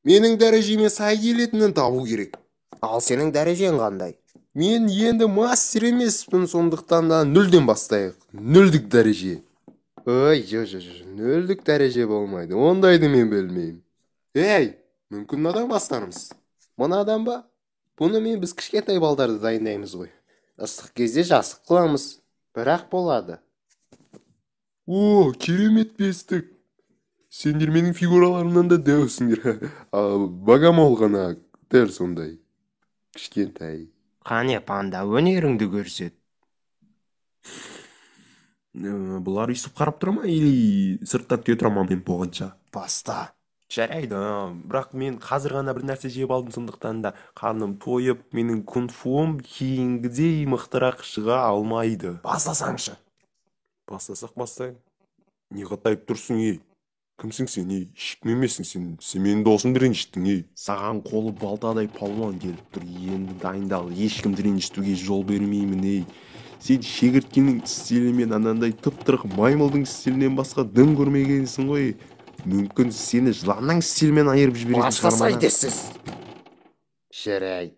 Менің дәрежеме сай келетінін табу керек. Ал сенің дәрежең қандай? Мен енді мастер емеспін, сондықтан да нөлден бастайық. Нөлдік дәреже. Ой, нөлдік дәреже болмайды. Ондайды мен білмеймін. Ей, мүмкін мынадан бастармыз. Мынадан ба? Бұны біз кішкентай балдарды дайындаймыз ғой. Ыстық кезде жастық қыламыз. Бірақ болады. О, керемет бестік. Сендер менің фигураларымнан да дәусіңдер. Богомол ғана дәл сондай. Кішкентай. Қане, панда, өнеріңді көрсет. Бұлар үйсіп қарап тұра ма, или сырттан күте тұра ма мен болғанша? Баста. Жарайды, бірақ мен қазір ғана бір нәрсе жеп алдым, сондықтан да қарным тойып, менің кунг-фуым кейінгідей мықтырақ шыға алмайды. Бастасаңшы. Бастасақ бастайын. Не қатайып тұрсың, ей? Кімсің сен, ей? Ешкім емессің сен. Сен менің досымды ренжіттің, ей? Саған қолы балтадай палуан келіп тұр. Енді дайындал, ешкімді ренжітуге жол бермеймін, ей. Сен шегірткенің стилімен анандай тұп-тұрық маймылдың стилінен басқа дым көрмегенсің ғой. Мүмкін сені жыланның стилімен айырып жіберетін Бастасай десіз. Жарайды.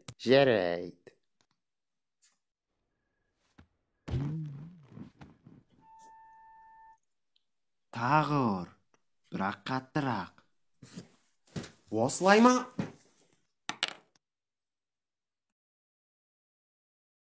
Тағы ұр, бірақ қаттырақ. Осылай ма?